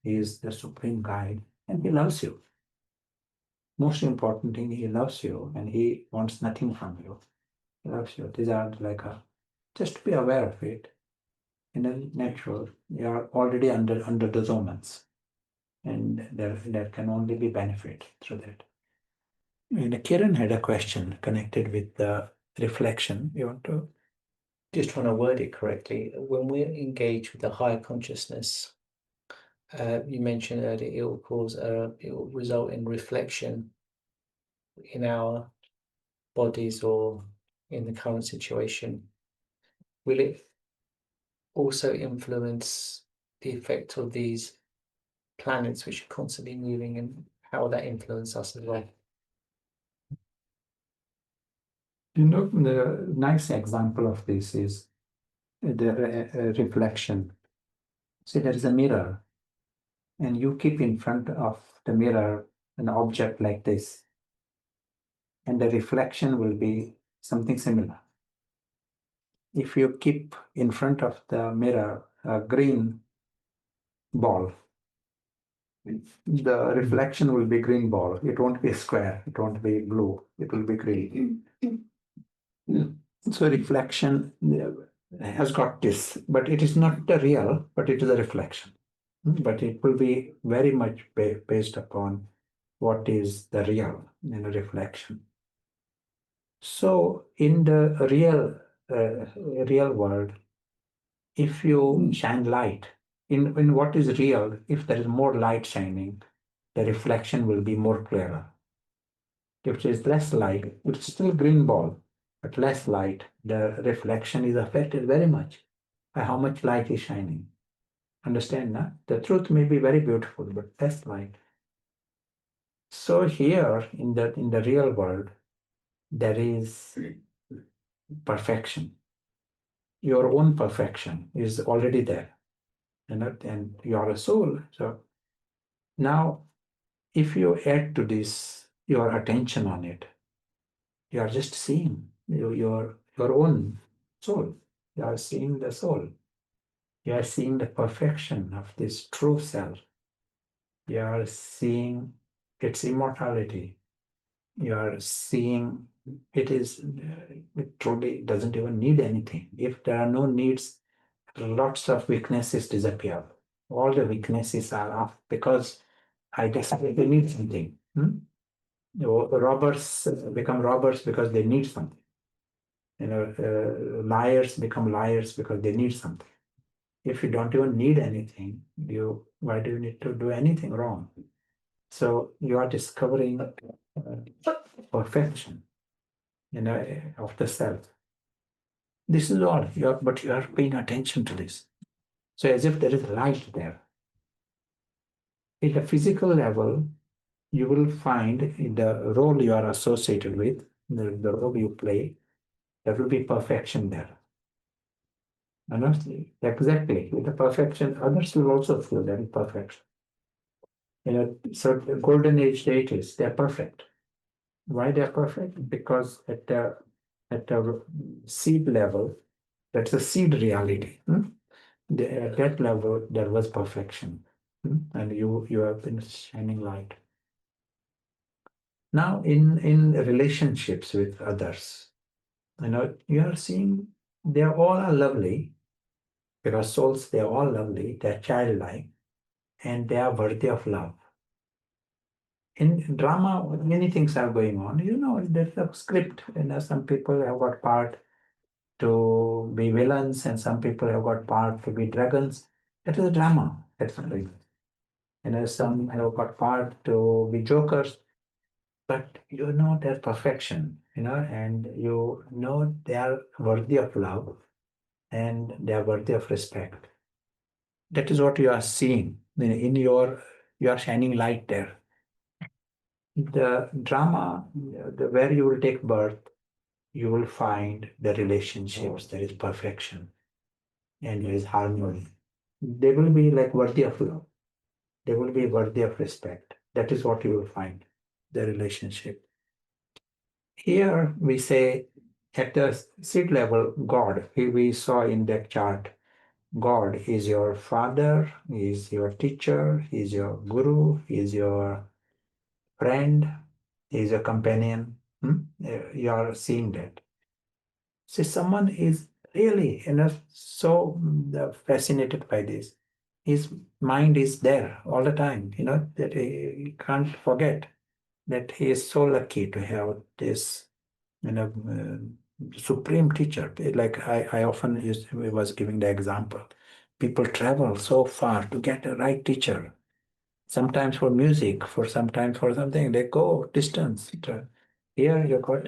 he is the supreme guide, and he loves you. Most important thing, he loves you, and he wants nothing from you. He loves you. These are just be aware of it. In a natural, you are already under those omens, and there can only be benefit through that. And Kiran had a question connected with the reflection. You want to? Just trying to word it correctly. When we're engaged with the higher consciousness, you mentioned earlier, it will result in reflection in our bodies or in the current situation. Will it also influence the effect of these planets which are constantly moving, and how will that influence us as well? The nice example of this is the reflection. See, there is a mirror, and you keep in front of the mirror an object like this, and the reflection will be something similar. If you keep in front of the mirror a green ball, the reflection will be green ball. It won't be square. It won't be blue. It will be green. So reflection has got this, but it is not the real, but it is a reflection. But it will be very much based upon what is the real in a reflection. So in the real real world, if you shine light in what is real, if there is more light shining, the reflection will be more clearer. If there is less light, it's still green ball, but less light, the reflection is affected very much by how much light is shining. Understand that? The truth may be very beautiful, but less light. So here in the real world, there is perfection. Your own perfection is already there, and you are a soul. So now, if you add to this your attention on it, you are just seeing your own soul. You are seeing the soul. You are seeing the perfection of this true self. You are seeing its immortality. You are seeing it truly doesn't even need anything. If there are no needs, lots of weaknesses disappear. All the weaknesses are off because I decided they need something. Robbers become robbers because they need something. Liars become liars because they need something. If you don't even need anything, why do you need to do anything wrong? So you are discovering perfection, of the self. This is all. But you are paying attention to this. So as if there is light there. In the physical level, you will find the role you are associated with, the role you play, there will be perfection there. Exactly. With the perfection, others will also feel that is perfection. So the golden age deities, they're perfect. Why they're perfect? Because at the seed level, that's a seed reality. At that level, there was perfection. And you have been shining light. Now in relationships with others, you are seeing they all are lovely, because souls, they are all lovely, they are childlike, and they are worthy of love. In drama, many things are going on. There's a script. Some people have got part to be villains, and some people have got part to be dragons. That is a drama. That's not real. Some have got part to be jokers, but their perfection, and they are worthy of love, and they are worthy of respect. That is what you are seeing. You are shining light there. The drama, where you will take birth, you will find the relationships, there is perfection and there is harmony. They will be like worthy of love. They will be worthy of respect. That is what you will find, the relationship. Here we say at the seed level, God, we saw in that chart, God is your father, is your teacher, is your guru, is your friend, is your companion. You are seeing that. So someone is really so fascinated by this. His mind is there all the time, that he can't forget that he is so lucky to have this supreme teacher. Like I often was giving the example. People travel so far to get a right teacher. Sometimes for music, sometimes for something, they go distance. Here you got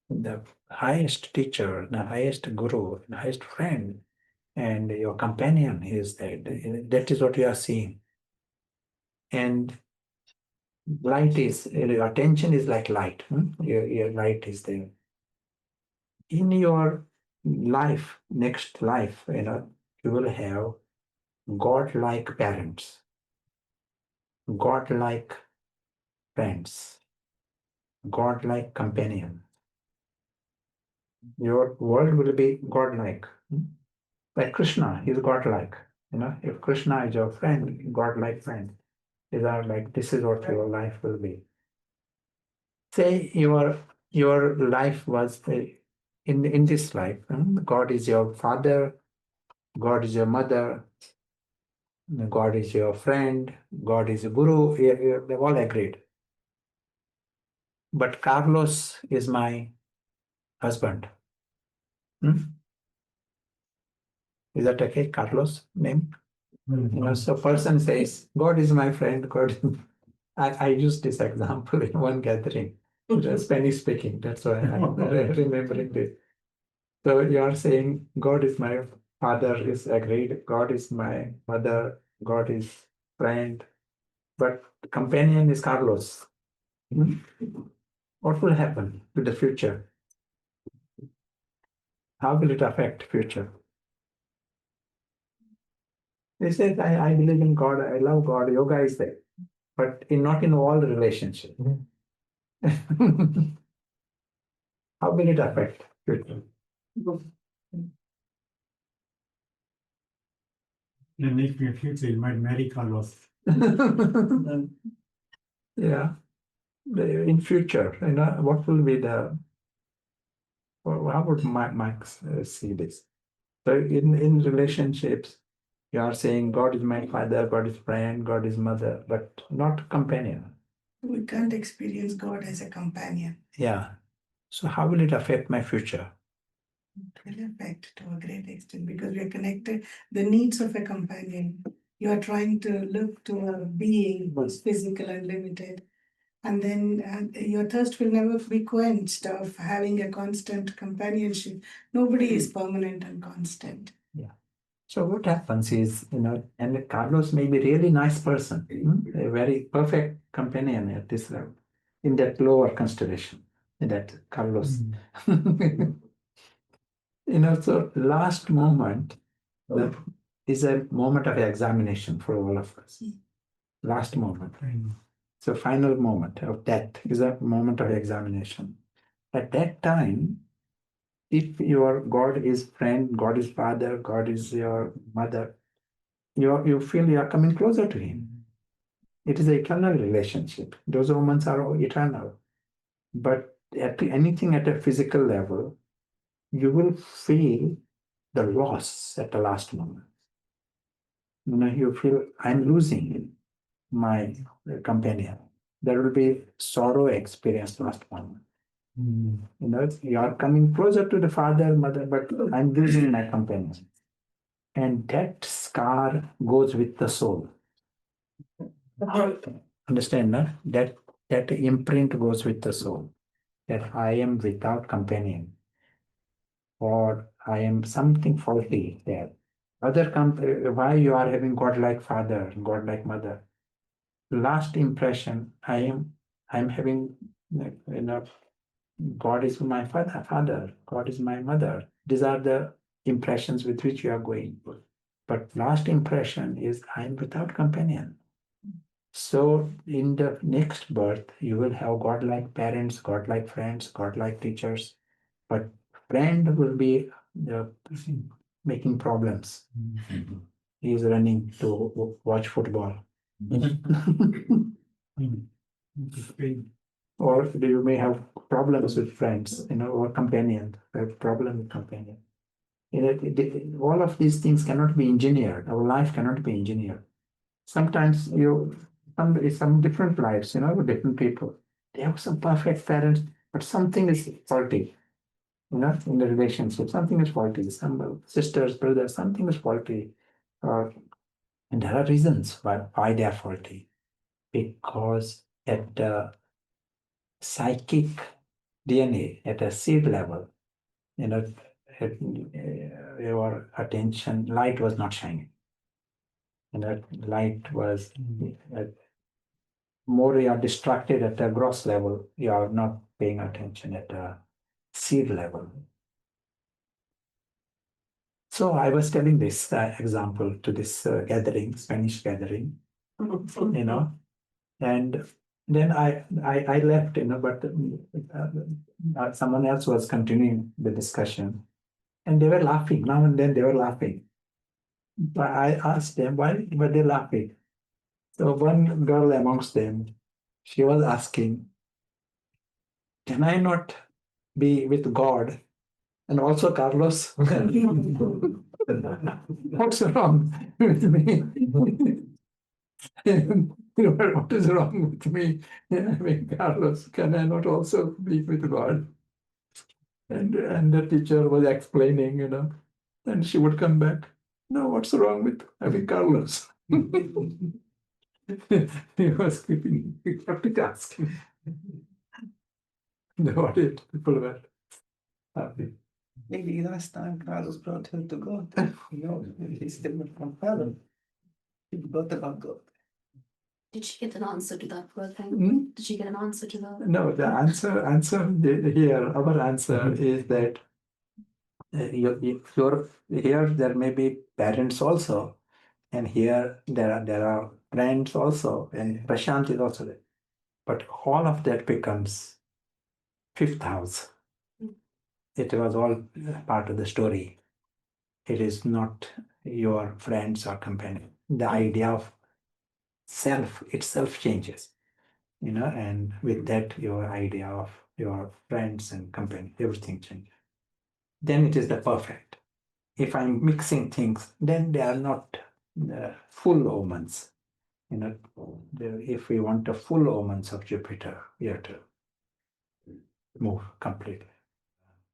the highest teacher, the highest guru, the highest friend, and your companion is there. That is what you are seeing. And light is, your attention is like light. Your light is there. In your life, next life, you will have God-like parents, God-like friends, God-like companion. Your world will be God-like. Like Krishna, he's God-like. If Krishna is your friend, God-like friend, this is what your life will be. Say your life was in this life. God is your father, God is your mother, God is your friend, God is a guru. They've all agreed. But Carlos is my husband. Is that okay, Carlos name? So person says, God is my friend, God. I used this example in one gathering, Spanish speaking. That's why I'm remembering this. So you are saying, God is my father, is agreed. God is my mother. God is friend. But companion is Carlos. What will happen to the future? How will it affect future? They said, I believe in God, I love God, yoga is there, but not in all relationships. How will it affect future? In the near future, you might marry Carlos. Yeah. In future, what will be how would Max see this? So in relationships, you are saying God is my father, God is friend, God is mother, but not companion. We can't experience God as a companion. Yeah. So how will it affect my future? It will affect to a great extent because we are connected. The needs of a companion. You are trying to look to a being who is physical and limited. And then your thirst will never be quenched of having a constant companionship. Nobody is permanent and constant. Yeah. So what happens is, and Carlos may be really nice person, a very perfect companion at this level, in that lower constellation, in that Carlos. So last moment is a moment of examination for all of us. Last moment. So final moment of death is a moment of examination. At that time, if your God is friend, God is father, God is your mother, you feel you are coming closer to him. It is an eternal relationship. Those moments are eternal. But anything at a physical level, you will feel the loss at the last moment. You feel I'm losing my companion. There will be sorrow experience last moment. You are coming closer to the father, mother, but I'm losing my companion. And that scar goes with the soul. Understand, no? That imprint goes with the soul. That I am without companion. Or I am something faulty there. Why you are having God-like father, God-like mother? Last impression, I'm having, God is my father, God is my mother. These are the impressions with which you are going. But last impression is I'm without companion. So in the next birth, you will have God-like parents, God-like friends, God-like teachers, but friend will be making problems. He is running to watch football. Or you may have problems with friends, or companions, have problem with companion. All of these things cannot be engineered. Our life cannot be engineered. Sometimes some different lives, with different people. They have some perfect parents, but something is faulty. In the relationship, something is faulty. Some sisters, brothers, something is faulty. And there are reasons why they are faulty. Because at the psychic DNA, at a seed level, your attention, light was not shining. And that light was more you are distracted at a gross level, you are not paying attention at a seed level. So I was telling this example to this gathering, Spanish gathering, and then I left, but someone else was continuing the discussion, and they were laughing. Now and then they were laughing. But I asked them why were they laughing. So one girl amongst them, she was asking, "Can I not be with God and also Carlos?" What's wrong with me? What is wrong with me? Carlos, can I not also be with God? And the teacher was explaining, and she would come back. No, what's wrong with having colors? He was keeping asking. What it people were happy. Maybe last time Carlos brought her to God. He's different from Father. He forgot about God. Did she get an answer to that word thing? Hmm? Did she get an answer to that? No, the here, our answer is that here there may be parents also, and here there are friends also, and Prashant is also there. But all of that becomes fifth house. It was all part of the story. It is not your friends or companion. The idea of self itself changes, and with that, your idea of your friends and companion, everything changes. Then it is the perfect. If I'm mixing things, then they are not full omens. If we want the full omens of Jupiter, we have to move completely.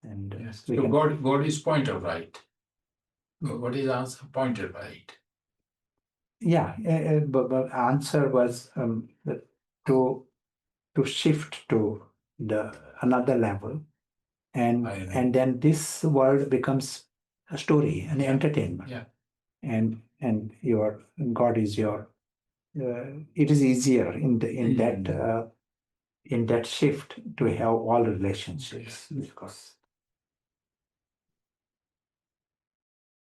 And Yes. we So can- God is pointer right. What is answer? Pointer right. Yeah, but answer was to shift to the another level, and then this world becomes a story, an entertainment. Yeah. And your God is your. It is easier in that shift to have all relationships because